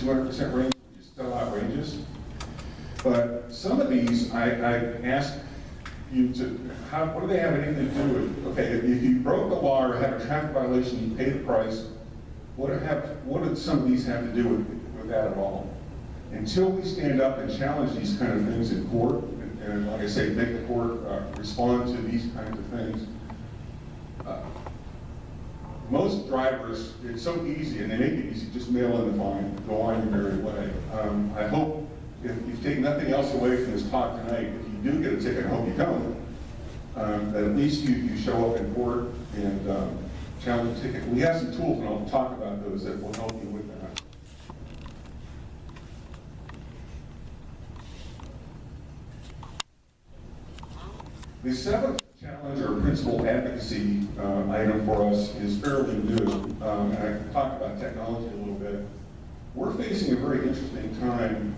200% range, which is still outrageous. But some of these, I asked you to, what do they have anything to do with? Okay, if you broke the law or had a traffic violation, you pay the price. What do some of these have to do with that at all? Until we stand up and challenge these kind of things in court, and like I say, make the court respond to these kinds of things, most drivers, it's so easy, and they make it easy, just mail in the fine, go on your merry way. I hope, if you take nothing else away from this talk tonight, if you do get a ticket, I hope you don't, that at least you show up in court and challenge the ticket. We have some tools, and I'll talk about those that will help you with that. The seventh challenge or principal advocacy item for us is fairly new, and I can talk about technology a little bit. We're facing a very interesting time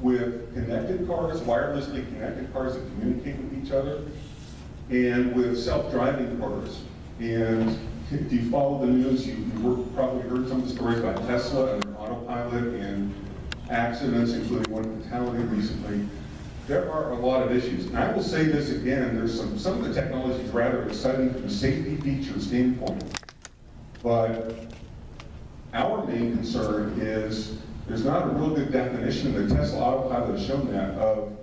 with connected cars, wirelessly connected cars that communicate with each other, and with self-driving cars. And if you follow the news, you've probably heard some of the stories about Tesla and their autopilot and accidents, including one fatality recently. There are a lot of issues. And I will say this again, there's some of the technology is rather exciting from a safety feature standpoint. But our main concern is there's not a real good definition, and the Tesla autopilot has shown that, of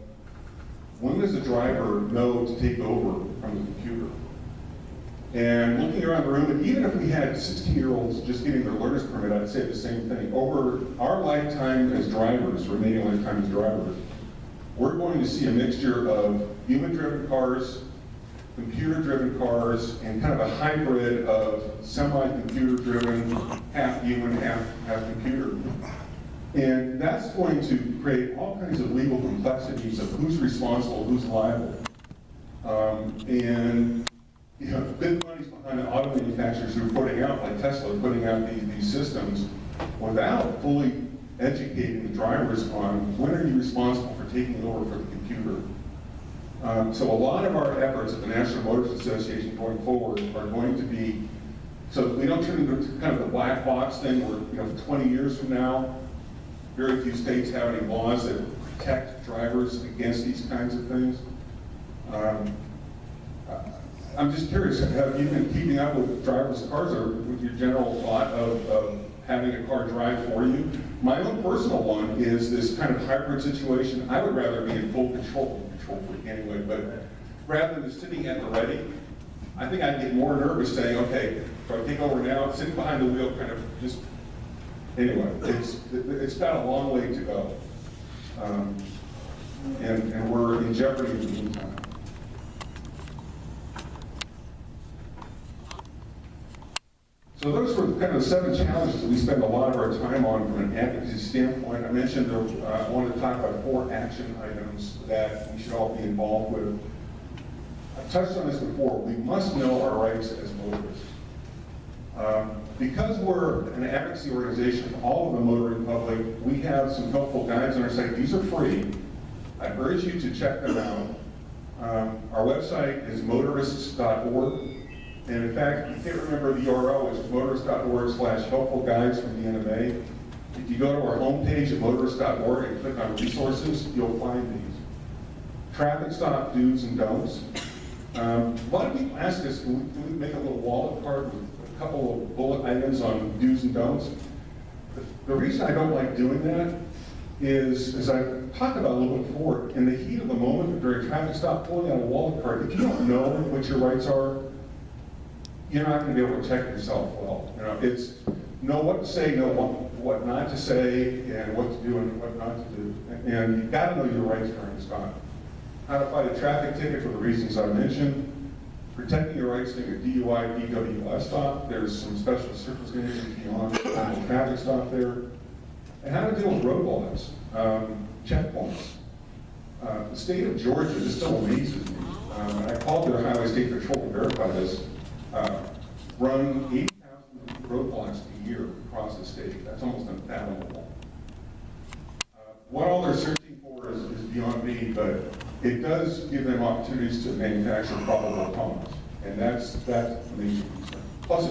when does the driver know to take over from the computer? And looking around the room, and even if we had 16-year-olds just getting their learner's permit, I'd say the same thing. Over our lifetime as drivers, remaining lifetime as drivers, we're going to see a mixture of human-driven cars, computer-driven cars, and kind of a hybrid of semi-computer-driven, half human, half computer. And that's going to create all kinds of legal complexities of who's responsible, who's liable. And you know, big money's behind the auto manufacturers who are putting out, like Tesla, putting out these systems without fully educating the drivers on when are you responsible for taking over for the computer. So a lot of our efforts at the National Motorist Association going forward are going to be, so that we don't turn into kind of the black box thing where, 20 years from now, very few states have any laws that protect drivers against these kinds of things. I'm just curious, have you been keeping up with driverless cars, or with your general thought of having a car drive for you? My own personal one is this kind of hybrid situation. I would rather be in full control freak anyway, but rather than sitting at the ready, I think I'd get more nervous saying, okay, do I take over now? Sitting behind the wheel kind of just, anyway, it's got a long way to go. And we're in jeopardy in the meantime. So those were kind of the 7 challenges that we spend a lot of our time on from an advocacy standpoint. I mentioned I wanted to talk about 4 action items that we should all be involved with. I've touched on this before. We must know our rights as motorists. Because we're an advocacy organization for all of the motoring public, we have some helpful guides on our site. These are free. I urge you to check them out. Our website is motorists.org. And in fact, if you can't remember the URL, it's motorist.org/helpful guides from the NMA. If you go to our homepage at motorist.org and click on resources, you'll find these. Traffic stop do's and don'ts. A lot of people ask us, can we make a little wallet card with a couple of bullet items on do's and don'ts? The reason I don't like doing that is, as I talked about a little bit before, in the heat of the moment during a traffic stop, pulling out a wallet card, if you don't know what your rights are, you're not going to be able to protect yourself well. It's know what to say, know what not to say, and what to do and what not to do. And you've got to know your rights during the stop. How to fight a traffic ticket for the reasons I mentioned. Protecting your rights during a DUI, DWI stop. There's some special circumstances beyond the traffic stop there. And how to deal with roadblocks, checkpoints. The state of Georgia, this still amazes me. I called the Highway State Patrol to verify this. Run 80,000 roadblocks a year across the state. That's almost unfathomable. What all they're searching for is beyond me, but it does give them opportunities to manufacture probable cause, and that's a major concern. Plus,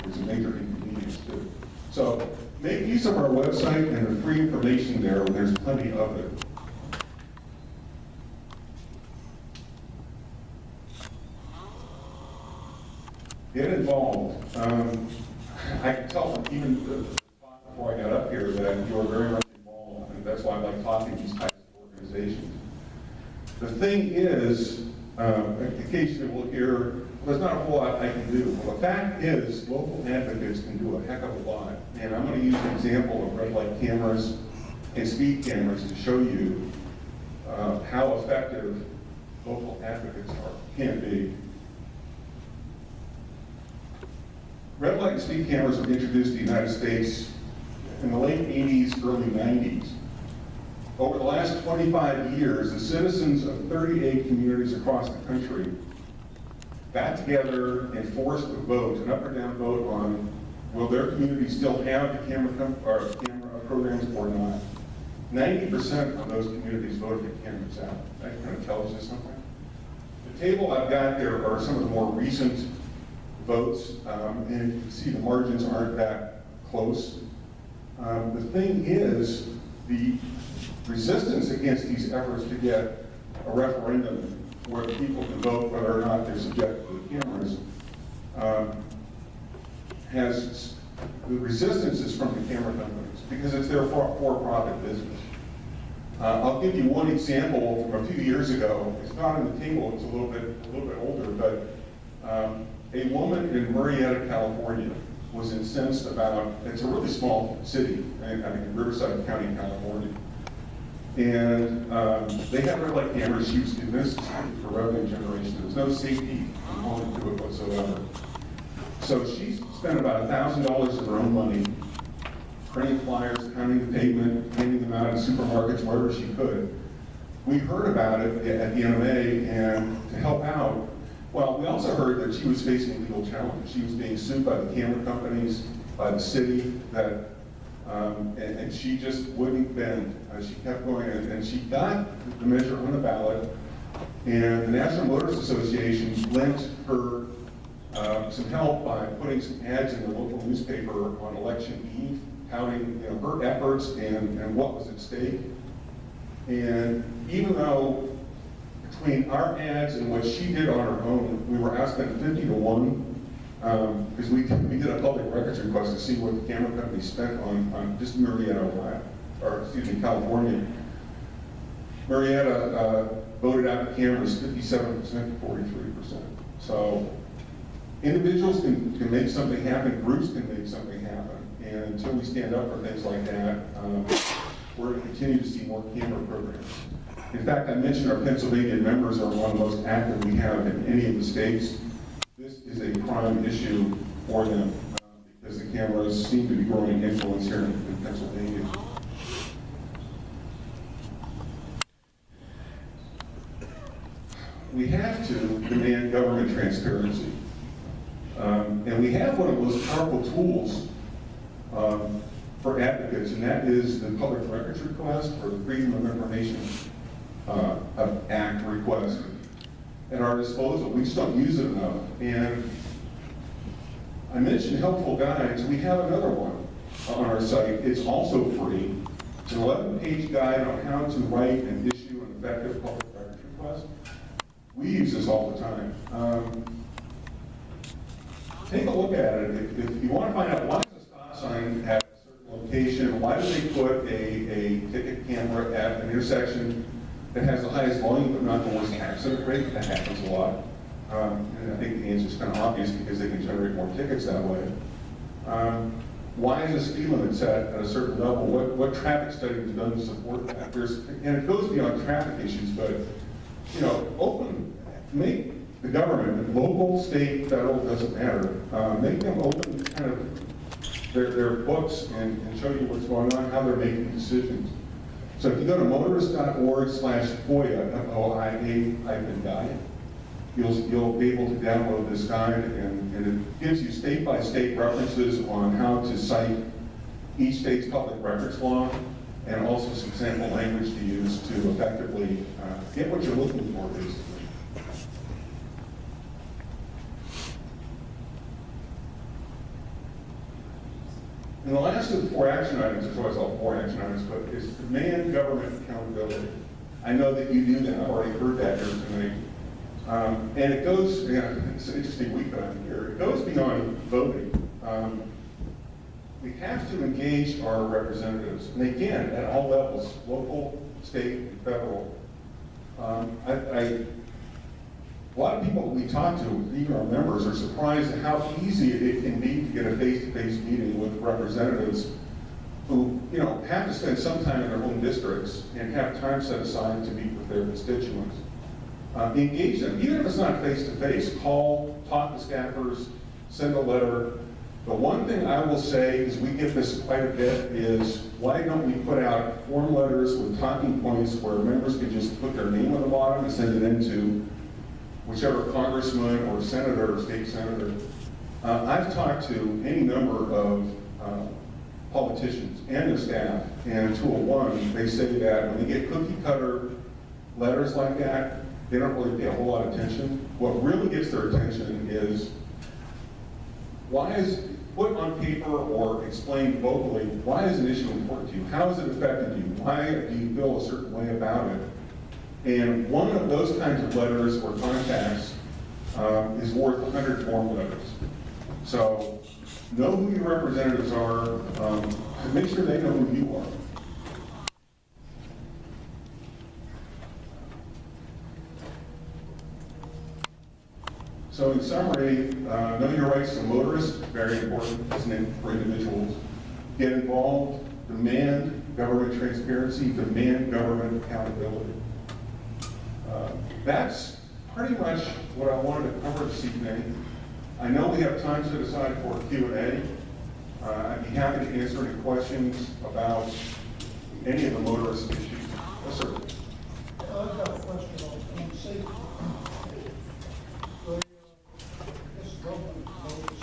it's a major inconvenience too. So make use of our website and the free information there. There's plenty of it. Get involved. I can tell from even the talk before I got up here that you are very much involved, and that's why I like talking to these types of organizations. The thing is, occasionally we'll hear, well, there's not a whole lot I can do. Well, the fact is, local advocates can do a heck of a lot. And I'm going to use an example of red light cameras and speed cameras to show you how effective local advocates can be. Red light and speed cameras were introduced to the United States in the late 80s, early 90s. Over the last 25 years, the citizens of 38 communities across the country got together and forced a vote, an up or down vote on will their community still have the camera programs or not. 90% of those communities voted to get cameras out. That kind of tells you something. The table I've got there are some of the more recent votes, and you can see the margins aren't that close. The thing is, the resistance against these efforts to get a referendum where people can vote whether or not they're subject to the cameras the resistance is from the camera companies because it's their for-profit business. I'll give you one example from a few years ago. It's not on the table. It's a little bit older, but a woman in Marietta, California, was incensed about. It's a really small city, I think in Riverside County, California, and they have red light cameras. She was convinced for revenue generation. There's no safety component to it whatsoever. So she spent about $1,000 of her own money printing flyers, counting the pavement, handing them out in supermarkets, wherever she could. We heard about it at the NMA, and to help out, well, we also heard that she was facing a legal challenge. She was being sued by the camera companies, by the city, and she just wouldn't bend. She kept going, and she got the measure on the ballot, and the National Motorist Association lent her some help by putting some ads in the local newspaper on election eve, touting her efforts and what was at stake. And even though between our ads and what she did on her own, we were outspent 50 to 1, because we did a public records request to see what the camera company spent on just Marietta, California. Marietta voted out the cameras 57% to 43%. So individuals can make something happen, groups can make something happen, and until we stand up for things like that, we're going to continue to see more camera programs. In fact, I mentioned our Pennsylvania members are one of the most active we have in any of the states. This is a prime issue for them because the cameras seem to be growing influence here in Pennsylvania. We have to demand government transparency. And we have one of the most powerful tools for advocates, and that is the public records request or the Freedom of Information Act request at our disposal. We just don't use it enough. And I mentioned helpful guides. We have another one on our site. It's also free. It's an 11-page guide on how to write and issue an effective public records request. We use this all the time. Take a look at it. If you want to find out why does a stop sign at a certain location, why do they put a ticket camera at an intersection that has the highest volume but not the worst accident rate? That happens a lot. And I think the answer is kind of obvious because they can generate more tickets that way. Why is the speed limit set at a certain level? What traffic study was done to support that? And it goes beyond traffic issues, but make the government, local, state, federal, doesn't matter, make them open kind of their books and show you what's going on, how they're making decisions. So if you go to motorist.org/FOIA, FOIA-guide, you'll be able to download this guide, and it gives you state-by-state references on how to cite each state's public records law, and also some sample language to use to effectively get what you're looking for, basically. And the last of the 4 action items, there's always all 4 action items, but is demand government accountability. I know that you do that. I've already heard that here tonight. And it goes, it's an interesting week that I'm here. It goes beyond voting. We have to engage our representatives, and again, at all levels, local, state, and federal. A lot of people that we talk to, even our members, are surprised at how easy it can be to get a face-to-face meeting with representatives who, have to spend some time in their own districts and have time set aside to meet with their constituents. Engage them, even if it's not face-to-face. Call, talk to staffers, send a letter. The one thing I will say is we get this quite a bit is why don't we put out form letters with talking points where members can just put their name on the bottom and send it into whichever congressman or senator or state senator. I've talked to any number of politicians and their staff, and to a one, they say that when they get cookie cutter letters like that, they don't really pay a whole lot of attention. What really gets their attention is why is put on paper or explained vocally, why is an issue important to you? How has it affected you? Why do you feel a certain way about it? And one of those kinds of letters or contacts is worth 100 form letters. So know who your representatives are, and make sure they know who you are. So in summary, know your rights as a motorist, very important, isn't it, for individuals. Get involved, demand government transparency, demand government accountability. That's pretty much what I wanted to cover this evening. I know we have time set aside for Q&A. I'd be happy to answer any questions about any of the motorist issues. Yes, sir. I've got a question on safety. This government notice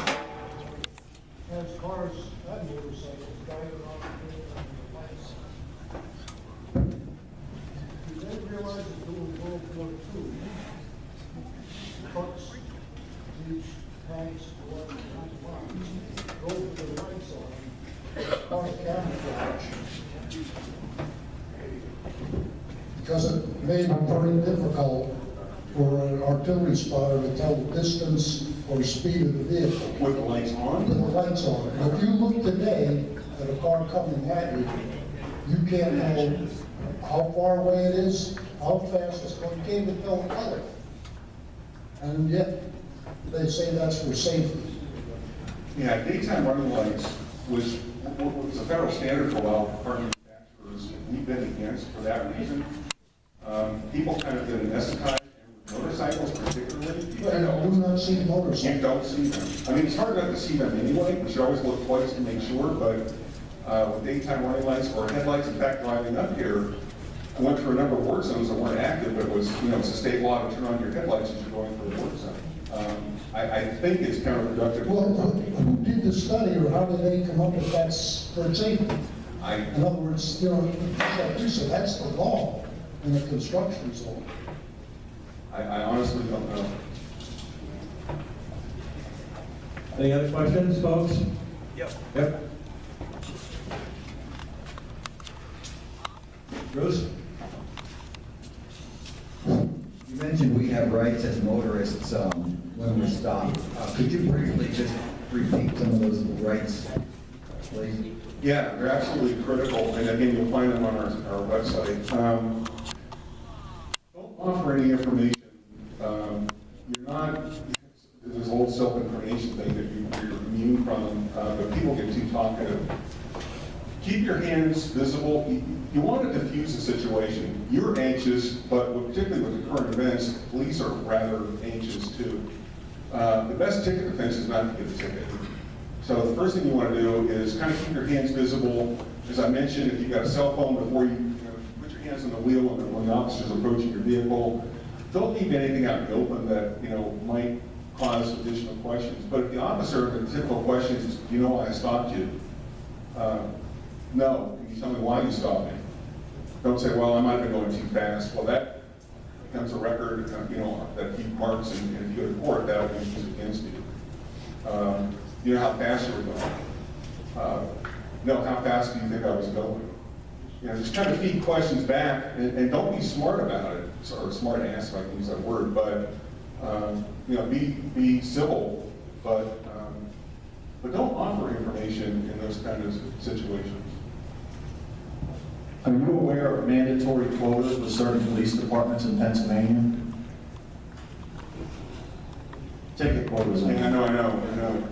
has cars and motorcycles driving around the place. Do they realize that during World War II, trucks, jeeps, tanks, whatever, drove with the lights on, cars camouflage? Because it made it very difficult for an artillery spotter to tell the distance or speed of the vehicle. With the lights on? With the lights on. But if you look today at a car coming at you, you can't know how far away it is, how fast it's going. You can't even tell the color. And yet, they say that's for safety. Yeah, daytime running lights was a federal standard for a while for car manufacturers. We've been against for that reason. People kind of get anesthetized, and motorcycles particularly. I do not see motorcycles. You don't see them. I mean, it's hard enough to see them anyway. We should always look twice to make sure, but with daytime running lights or headlights, in fact, driving up here, I went through a number of work zones that weren't active, but it was, it's a state law to turn on your headlights as you're going through a work zone. I think it's counterproductive. Well, who did the study, or how did they come up with that's for safety? In other words, like you said, that's the law in a construction zone. I honestly don't know. Any other questions, folks? Yep. Bruce? You mentioned we have rights as motorists when we're stopped. Could you briefly just repeat some of those rights, please? Yeah, they're absolutely critical, and again, you'll find them on our website. Don't offer any information. You're not, there's a whole self-information thing that you're immune from, but people get too talkative. Keep your hands visible. You want to diffuse the situation. You're anxious, but particularly with the current events, police are rather anxious too. The best ticket defense is not to get a ticket. So the first thing you want to do is kind of keep your hands visible. As I mentioned, if you've got a cell phone, before you put your hands on the wheel when the officer's approaching your vehicle, don't leave anything out in the open that might cause additional questions. But if the officer, the typical question is, do you know why I stopped you? No. Can you tell me why you stopped me? Don't say, well, I might have been going too fast. Well, that becomes a record, that he marks, and if you go to court, that will be used against you. You know how fast you were going. no, how fast do you think I was going? You know, just kind of feed questions back, and don't be smart about it, or smart ass, if I can use that word, but, you know, be civil, but don't offer information in those kind of situations. Are you aware of mandatory quotas with certain police departments in Pennsylvania? Ticket quotas. I know.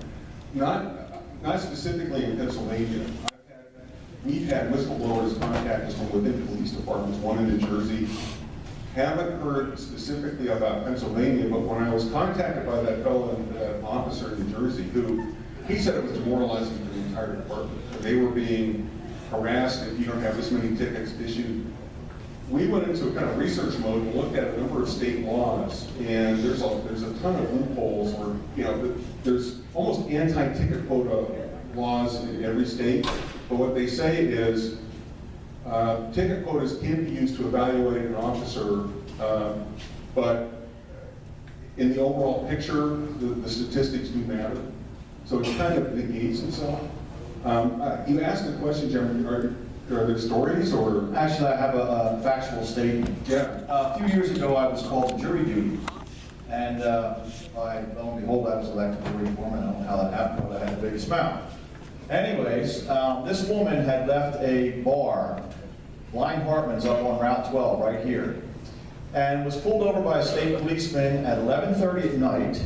Not specifically in Pennsylvania. We've had whistleblowers contact us from within police departments, one in New Jersey. Haven't heard specifically about Pennsylvania, but when I was contacted by that fellow, officer in New Jersey, who, he said it was demoralizing for the entire department. They were being harassed if you don't have this many tickets issued. We went into a kind of research mode and looked at a number of state laws, and there's a ton of loopholes where, you know, there's almost anti-ticket quota laws in every state, but what they say is ticket quotas can be used to evaluate an officer, but in the overall picture, the statistics do matter. So it kind of negates itself. You asked the question, Jeremy, are there stories or? Actually, I have a factual statement. Yeah. A few years ago, I was called to jury duty, and lo and behold, I was elected jury foreman. I don't know how that happened, but I had the biggest mouth. Anyways, this woman had left a bar, Blind Hartman's up on Route 12, right here, and was pulled over by a state policeman at 11:30 at night.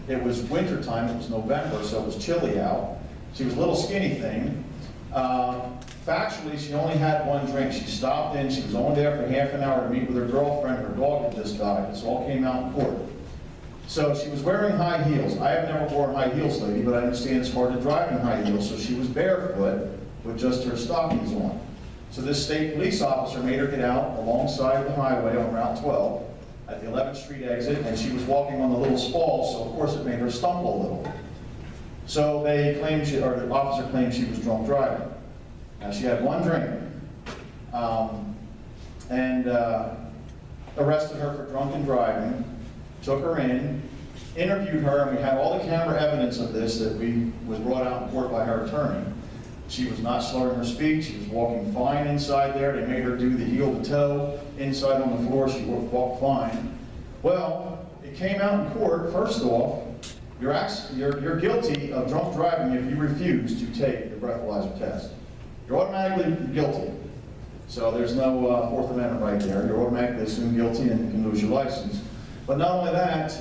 It was winter time, it was November, so it was chilly out. She was a little skinny thing. Factually, she only had one drink. She stopped in, she was only there for half an hour to meet with her girlfriend. Her dog had just died. This all came out in court. So she was wearing high heels. I have never worn high heels lately, but I understand it's hard to drive in high heels. So she was barefoot with just her stockings on. So this state police officer made her get out alongside the highway on Route 12 at the 11th Street exit, and she was walking on the little spall, so of course it made her stumble a little. So they claimed the officer claimed she was drunk driving. Now she had one drink, and arrested her for drunken driving, took her in, interviewed her, and we had all the camera evidence of this that was brought out in court by her attorney. She was not slurring her speech, she was walking fine inside there. They made her do the heel to toe inside on the floor, she walked fine. Well, it came out in court, first off, you're guilty of drunk driving if you refuse to take the breathalyzer test. You're automatically guilty. So there's no Fourth Amendment right there. You're automatically assumed guilty and you can lose your license. But not only that,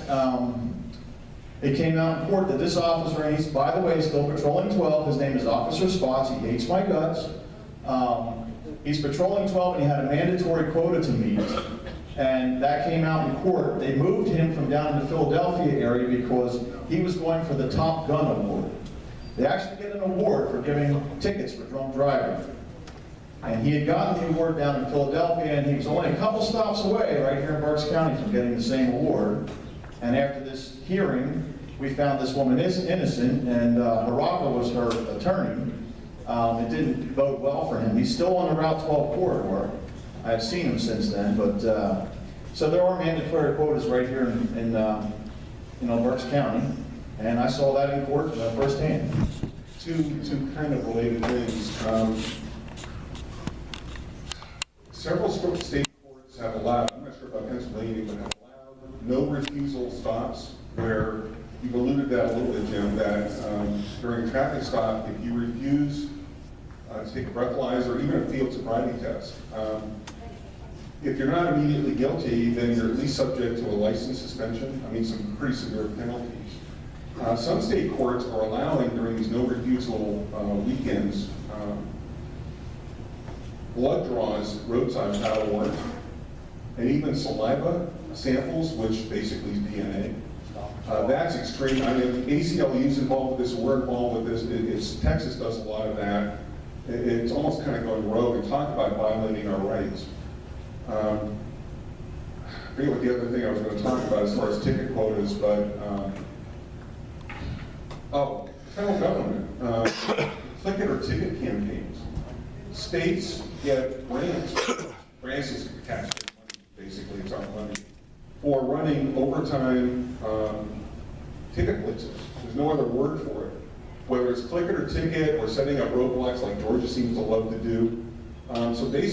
it came out in court that this officer, and he's, by the way, still patrolling 12. His name is Officer Spots. He hates my guts. He's patrolling 12, and he had a mandatory quota to meet. And that came out in court. They moved him from down in the Philadelphia area because he was going for the Top Gun award. They actually get an award for giving tickets for drunk driving. And he had gotten the award down in Philadelphia, and he was only a couple stops away, right here in Berks County, from getting the same award. And after this hearing, we found this woman is innocent, and Haraka was her attorney. It didn't bode well for him. He's still on the Route 12 corridor. I've seen him since then, but so there are mandatory quotas right here in Berks County, and I saw that in court firsthand. Two kind of related things. Several state courts have allowed, I'm not sure about Pennsylvania, but have allowed no refusal stops, where you've alluded to that a little bit, Jim, that during a traffic stop, if you refuse to take a breathalyzer or even a field sobriety test, if you're not immediately guilty, then you're at least subject to a license suspension. I mean, some pretty severe penalties. Some state courts are allowing, during these no refusal weekends, blood draws, roadside without a warrant, and even saliva samples, which basically is DNA. That's extreme. I mean, the ACLU is involved with this, we're involved with this. Texas does a lot of that. It's almost kind of going rogue and talk about violating our rights. I forget what the other thing I was going to talk about as far as ticket quotas, but federal government, click it or ticket campaigns. States get grants. Grants is taxpayer money, basically, it's our money, for running overtime ticket blitzes. There's no other word for it. whether it's click it or ticket or setting up roadblocks like Georgia seems to love to do. So basically,